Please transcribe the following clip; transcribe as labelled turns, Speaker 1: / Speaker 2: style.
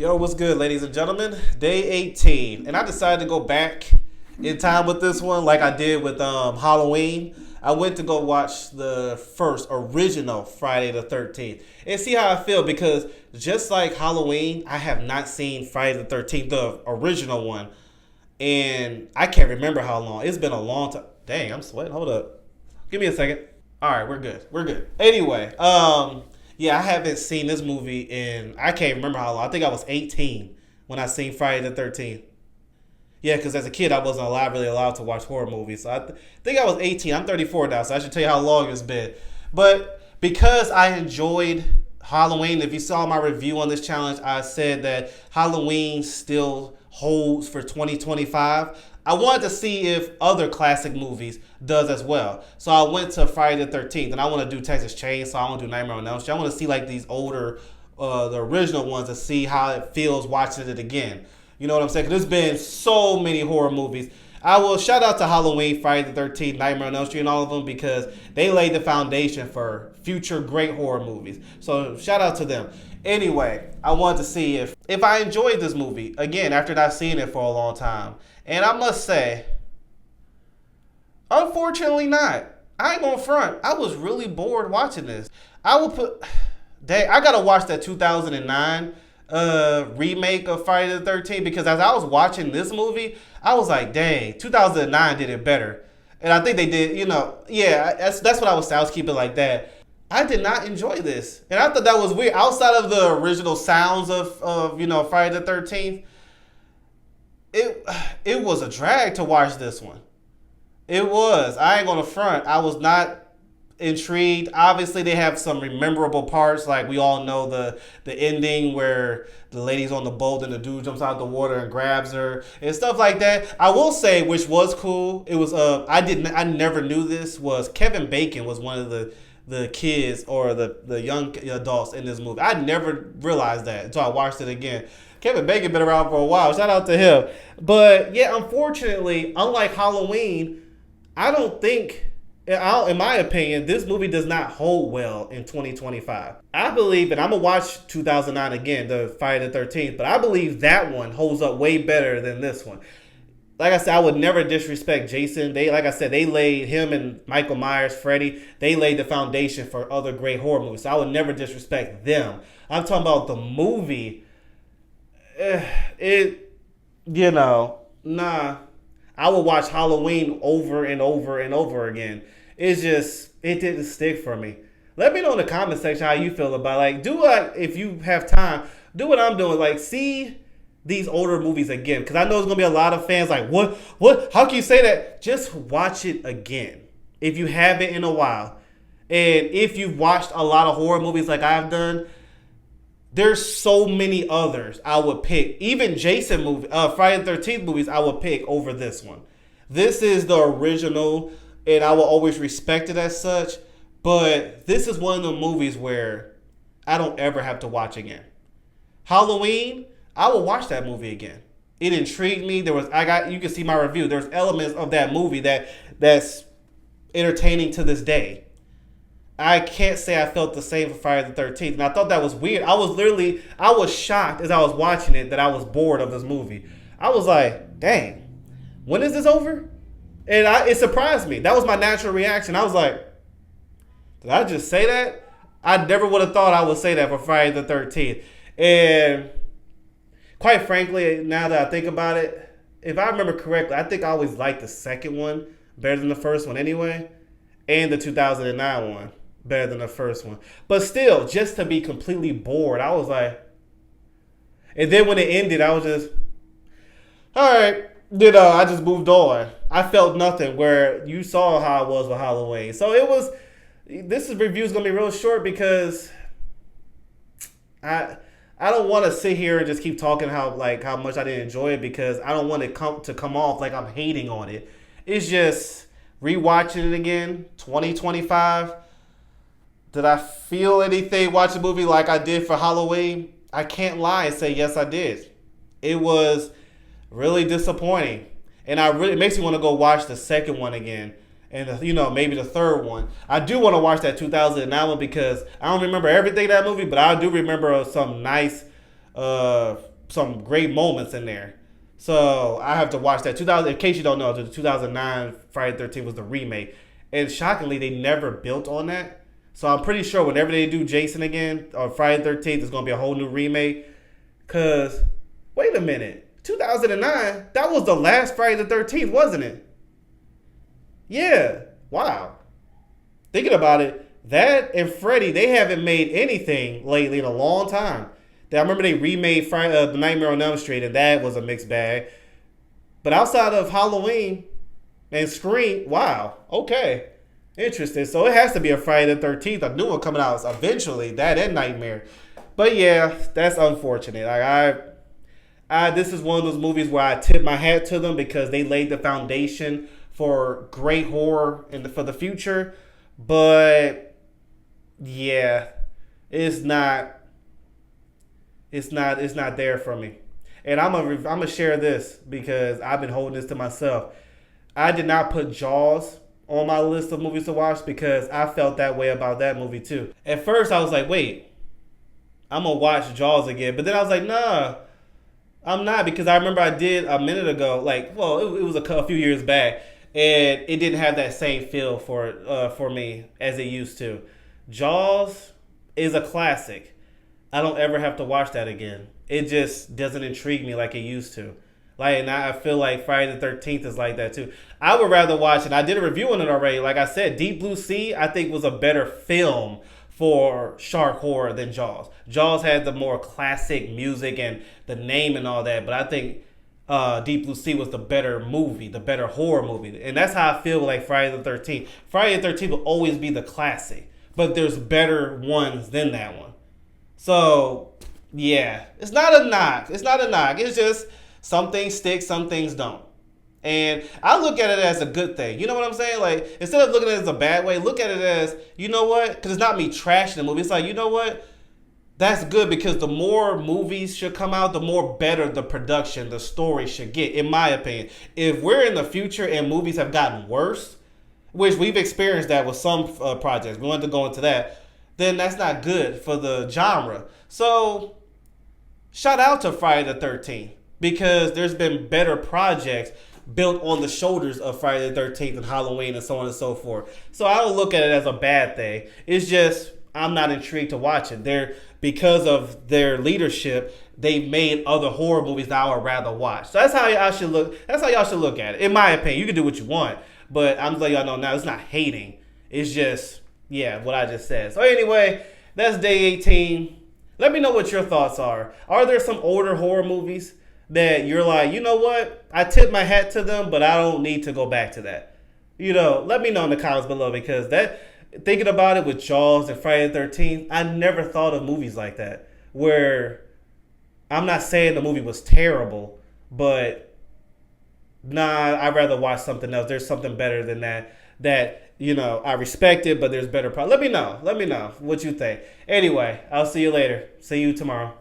Speaker 1: Yo, what's good, ladies and gentlemen? Day 18, and I decided to go back in time with this one, like I did with Halloween. I went to go watch the first original Friday the 13th and see how I feel because just like Halloween, I have not seen Friday the 13th, the original one, and I can't remember how long. It's been a long time. Dang, I'm sweating. Hold up. Give me a second. All right, we're good. We're good. Anyway, yeah, I haven't seen this movie in I can't remember how long. I think I was 18 when I seen Friday the 13th. Yeah, because as a kid I wasn't really allowed to watch horror movies. So think I was 18. I'm 34 now, so I should tell you how long it's been. But because I enjoyed Halloween, if you saw my review on this challenge, I said that Halloween still holds for 2025. I wanted to see if other classic movies does as well. So I went to Friday the 13th, and I want to do Texas Chainsaw. I want to do Nightmare on Elm Street. I want to see like these older, the original ones, to see how it feels watching it again. You know what I'm saying? Because there's been so many horror movies. I will shout out to Halloween, Friday the 13th, Nightmare on Elm Street, and all of them because they laid the foundation for future great horror movies. So shout out to them. Anyway, I wanted to see if I enjoyed this movie again after not seeing it for a long time. And I must say, unfortunately not. I ain't gonna front. I was really bored watching this. I will put dang, I gotta watch that 2009 remake of Friday the 13th because as I was watching this movie, I was like, dang, 2009 did it better. And I think they did, yeah, that's what I was saying. I was keeping it like that. I did not enjoy this. And I thought that was weird. Outside of the original sounds of Friday the 13th, it was a drag to watch this one. It was. I ain't gonna front. I was not intrigued. Obviously, they have some memorable parts. Like we all know the ending where the lady's on the boat and the dude jumps out the water and grabs her and stuff like that. I will say, which was cool. It was I never knew this was Kevin Bacon was one of the kids or the young adults in this movie. I never realized that until I watched it again. Kevin Bacon been around for a while. Shout out to him. But yeah, unfortunately, unlike Halloween, I don't think, in my opinion, this movie does not hold well in 2025. I believe, and I'm going to watch 2009 again, the Friday the 13th, but I believe that one holds up way better than this one. Like I said, I would never disrespect Jason. Like I said, they laid him and Michael Myers, Freddy, they laid the foundation for other great horror movies. So I would never disrespect them. I'm talking about the movie. Nah. I would watch Halloween over and over and over again. It didn't stick for me. Let me know in the comment section how you feel about it. Like, if you have time, do what I'm doing. Like, see these older movies again. Because I know there's going to be a lot of fans like, what? How can you say that? Just watch it again. If you haven't in a while. And if you've watched a lot of horror movies like I've done, there's so many others I would pick. Even Jason movie, Friday the 13th movies, I would pick over this one. This is the original, and I will always respect it as such. But this is one of the movies where I don't ever have to watch again. Halloween, I will watch that movie again. It intrigued me. You can see my review. There's elements of that movie that's entertaining to this day. I can't say I felt the same for Friday the 13th. And I thought that was weird. I was shocked as I was watching it that I was bored of this movie. I was like, dang, when is this over? And it surprised me. That was my natural reaction. I was like, did I just say that? I never would have thought I would say that for Friday the 13th. And quite frankly, now that I think about it, if I remember correctly, I think I always liked the second one better than the first one anyway. And the 2009 one better than the first one. But still, just to be completely bored, I was like... And then when it ended, I was just... Alright, I just moved on. I felt nothing where you saw how I was with Halloween. So it was... This review is going to be real short because... I don't want to sit here and just keep talking how much I didn't enjoy it because I don't want it to come off like I'm hating on it. It's just... Rewatching it again, 2025. Did I feel anything watching the movie like I did for Halloween? I can't lie and say yes, I did. It was really disappointing, and it makes me want to go watch the second one again, and maybe the third one. I do want to watch that 2009 one because I don't remember everything in that movie, but I do remember some nice some great moments in there. So I have to watch that. 2000. In case you don't know, the 2009 Friday the 13th was the remake, and shockingly, they never built on that. So I'm pretty sure whenever they do Jason again on Friday the 13th, it's gonna be a whole new remake. Cause wait a minute, 2009, that was the last Friday the 13th, wasn't it? Yeah. Wow. Thinking about it, that and Freddy, they haven't made anything lately in a long time. I remember they remade Friday, the Nightmare on Elm Street, and that was a mixed bag. But outside of Halloween and Scream, wow, okay, interesting. So it has to be a Friday the 13th, a new one coming out eventually. That and Nightmare. But yeah, that's unfortunate. This is one of those movies where I tip my hat to them because they laid the foundation for great horror for the future. But yeah, it's not. It's not there for me. And I'm gonna share this because I've been holding this to myself. I did not put Jaws on my list of movies to watch because I felt that way about that movie too. At first, I was like, wait, I'm gonna watch Jaws again, but then I was like, nah, I'm not, because I remember I did a minute ago, like, well, it was a few years back, and it didn't have that same feel for me as it used to. Jaws is a classic. I don't ever have to watch that again. It just doesn't intrigue me like it used to. Like, and I feel like Friday the 13th is like that too. I would rather watch it. I did a review on it already. Like I said, Deep Blue Sea, I think, was a better film for shark horror than Jaws. Jaws had the more classic music and the name and all that, but I think Deep Blue Sea was the better movie, the better horror movie. And that's how I feel like Friday the 13th. Friday the 13th will always be the classic, but there's better ones than that one. So, yeah, it's not a knock. It's not a knock. It's just some things stick, some things don't. And I look at it as a good thing. You know what I'm saying? Like, instead of looking at it as a bad way, look at it as, you know what? Because it's not me trashing the movie. It's like, you know what? That's good, because the more movies should come out, the more better the production, the story should get, in my opinion. If we're in the future and movies have gotten worse, which we've experienced that with some projects, we wanted to go into that, then that's not good for the genre. So, shout out to Friday the 13th, because there's been better projects built on the shoulders of Friday the 13th and Halloween and so on and so forth. So I don't look at it as a bad thing. It's just I'm not intrigued to watch it. Because of their leadership, they've made other horror movies that I would rather watch. So that's how y'all should look. That's how y'all should look at it. In my opinion, you can do what you want, but I'm just letting y'all know now, it's not hating. It's just, yeah, what I just said. So anyway, that's day 18. Let me know what your thoughts are. Are there some older horror movies that you're like, you know what? I tip my hat to them, but I don't need to go back to that. Let me know in the comments below, because thinking about it with Jaws and Friday the 13th, I never thought of movies like that, where I'm not saying the movie was terrible, but nah, I'd rather watch something else. There's something better than that I respect it, but there's better. Let me know what you think. Anyway, I'll see you later. See you tomorrow.